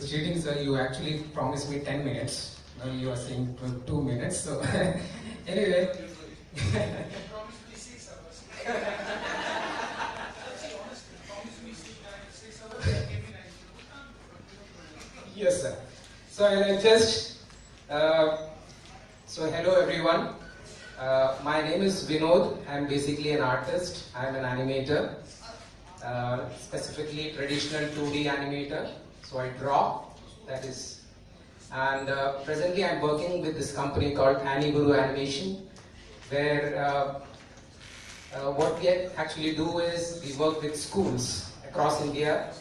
Cheating, sir, you actually promised me 10 minutes. Now you are saying 2 minutes. So, anyway. Yes, sir. So, I'll just. So, hello everyone. My name is Vinod. I'm basically an artist. I'm an animator. Specifically traditional 2D animator. So I draw, that is. And presently I'm working with this company called Aniguru Animation, where what we actually do is we work with schools across India.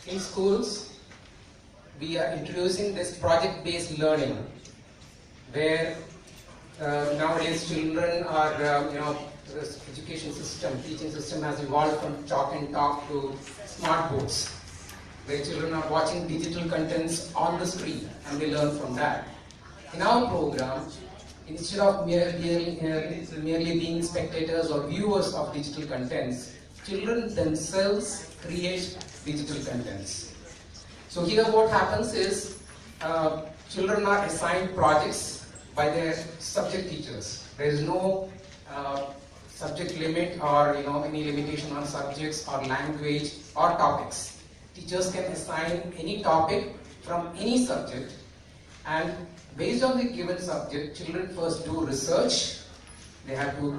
In schools, we are introducing this project-based learning, where nowadays children are, the education system, teaching system has evolved from chalk and talk to smart boards, where children are watching digital contents on the screen and they learn from that. In our program, instead of merely being spectators or viewers of digital contents, children themselves create digital contents. So here what happens is, children are assigned projects by their subject teachers. There is no subject limit or any limitation on subjects or language or topics. Teachers can assign any topic from any subject, and based on the given subject, children first do research. They have to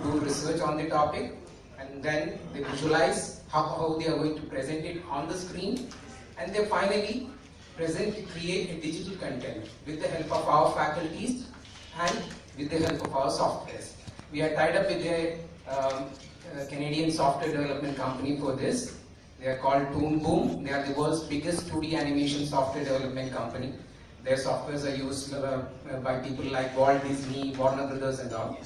do research on the topic, and then they visualize how they are going to present it on the screen, and they finally create a digital content with the help of our faculties and with the help of our softwares. We are tied up with a Canadian software development company for this. They are called Toon Boom. They are the world's biggest 2D animation software development company. Their softwares are used by people like Walt Disney, Warner Brothers and all.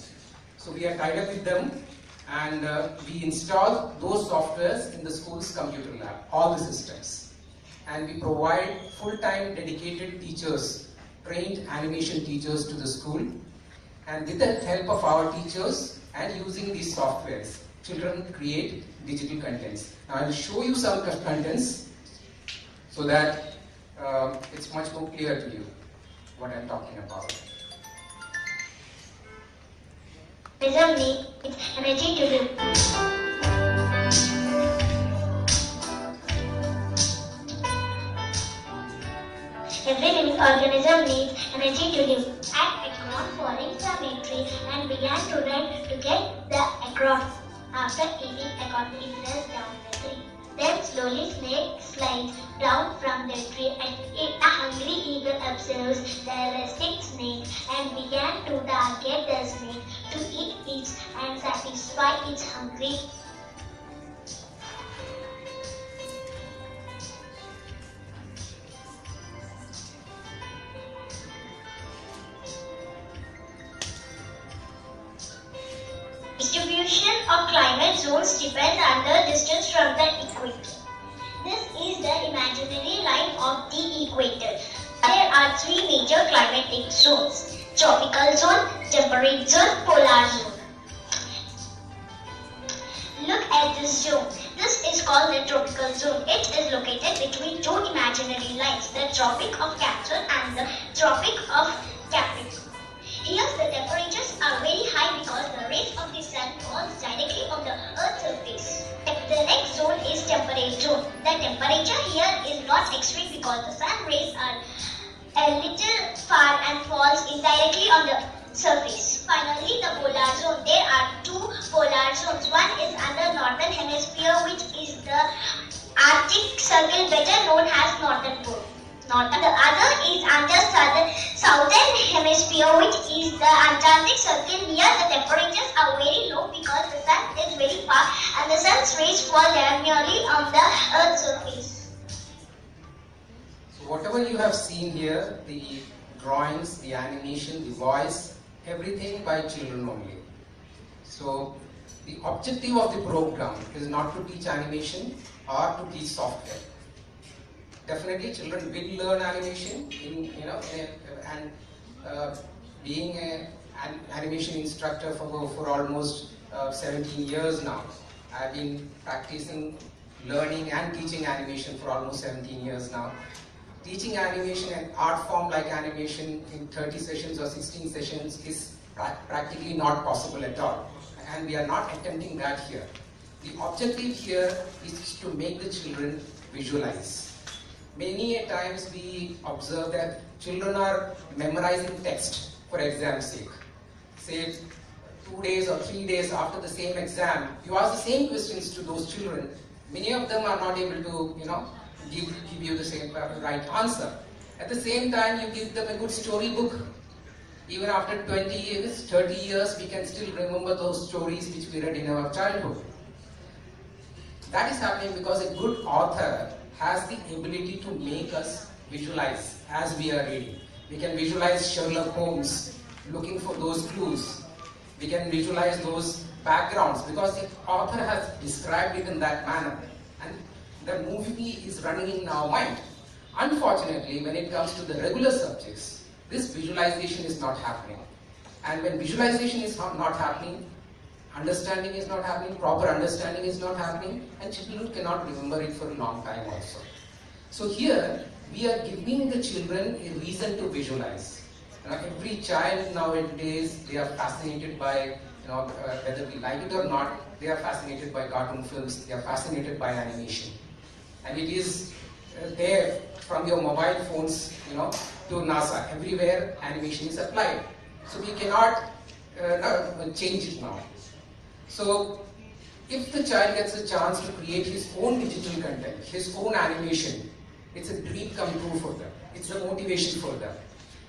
So we are tied up with them, and we install those softwares in the school's computer lab, all the systems. And we provide full-time dedicated teachers, trained animation teachers to the school. And with the help of our teachers and using these softwares, children create digital contents. Now I will show you some contents so that it's much more clear to you what I'm talking about. Presently, it's energy to live. Every living organism needs energy to live. At Akron, for inflammatory and began to run to get the Akron. After eating, Akron fell down the tree. Then slowly snake slides down from the tree, and a hungry eagle observes the resting snake and began to target the snake to eat it and satisfy its hungry. Distribution of climate zones depends on the distance from the equator. This is the imaginary line of the equator. There are three major climatic zones: tropical zone, temperate zone, polar zone. Look at this zone. This is called the tropical zone. It is located between two imaginary lines, the Tropic of Cancer and the Tropic of Capricorn. Here the temperatures are very high because the rays of the sun falls directly on the Earth's surface. The next zone is temperate zone. The temperature here is not extreme because the sun rays are a little far and falls indirectly on the surface. Finally, the polar zone. There are two polar zones. One is under northern hemisphere, which is the Arctic Circle, better known as Northern Pole. The other is under southern hemisphere, which is the Antarctic Circle. Here the temperatures are very low because the sun is very far and the sun's rays fall diagonally on the Earth's surface. So whatever you have seen here, the drawings, the animation, the voice, everything by children only. So the objective of the program is not to teach animation or to teach software. Definitely, children will learn animation. Being an animation instructor for almost 17 years now, I've been practicing learning and teaching animation for almost 17 years now. Teaching animation and art form like animation in 30 sessions or 16 sessions is practically not possible at all. And we are not attempting that here. The objective here is to make the children visualize. Many a times we observe that children are memorizing text for exam's sake. Say 2 days or 3 days after the same exam, you ask the same questions to those children. Many of them are not able to, give you the same right answer. At the same time, you give them a good storybook. Even after 20 years, 30 years, we can still remember those stories which we read in our childhood. That is happening because a good author has the ability to make us visualize as we are reading. We can visualize Sherlock Holmes looking for those clues. We can visualize those backgrounds because the author has described it in that manner. And the movie is running in our mind. Unfortunately, when it comes to the regular subjects, this visualization is not happening. And when visualization is not happening, understanding is not happening, proper understanding is not happening, and children cannot remember it for a long time also. So here, we are giving the children a reason to visualize. Every child nowadays, they are fascinated by, whether we like it or not, they are fascinated by cartoon films, they are fascinated by animation. And it is there from your mobile phones, to NASA. Everywhere animation is applied. So we cannot change it now. So if the child gets a chance to create his own digital content, his own animation, it's a dream come true for them. It's a motivation for them.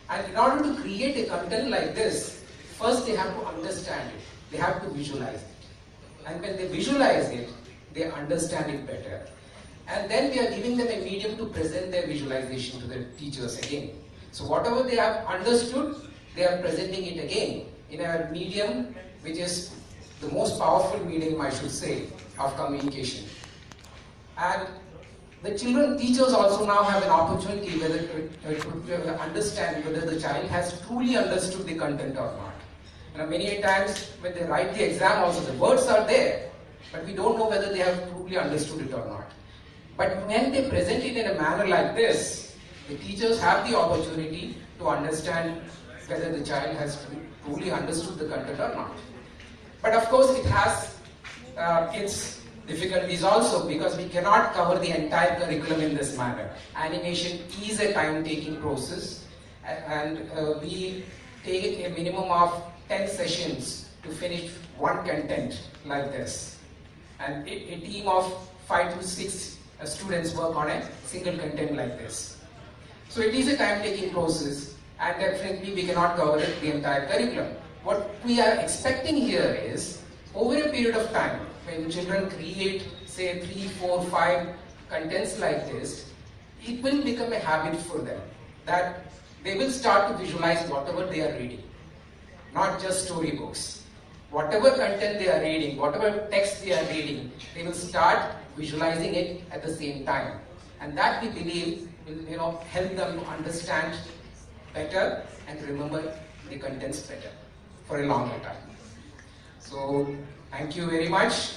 And in order to create a content like this, first they have to understand it. They have to visualize it. And when they visualize it, they understand it better. And then we are giving them a medium to present their visualization to the teachers again. So whatever they have understood, they are presenting it again in a medium which is the most powerful medium, I should say, of communication. And the teachers also now have an opportunity whether to understand whether the child has truly understood the content or not. Many times when they write the exam also, the words are there, but we don't know whether they have truly understood it or not. But when they present it in a manner like this, the teachers have the opportunity to understand whether the child has truly understood the content or not. But of course it has its difficulties also because we cannot cover the entire curriculum in this manner. Animation is a time-taking process and we take a minimum of 10 sessions to finish one content like this. And a team of 5 to 6 students work on a single content like this. So it is a time-taking process and definitely we cannot cover the entire curriculum. What we are expecting here is, over a period of time, when children create, say, 3, 4, 5 contents like this, it will become a habit for them, that they will start to visualize whatever they are reading, not just storybooks. Whatever content they are reading, whatever text they are reading, they will start visualizing it at the same time. And that we believe will help them to understand better and remember the contents better for a longer time. So, thank you very much.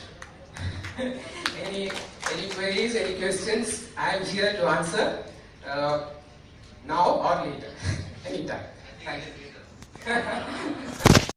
Any queries, any questions? I am here to answer now or later, anytime. Thank you.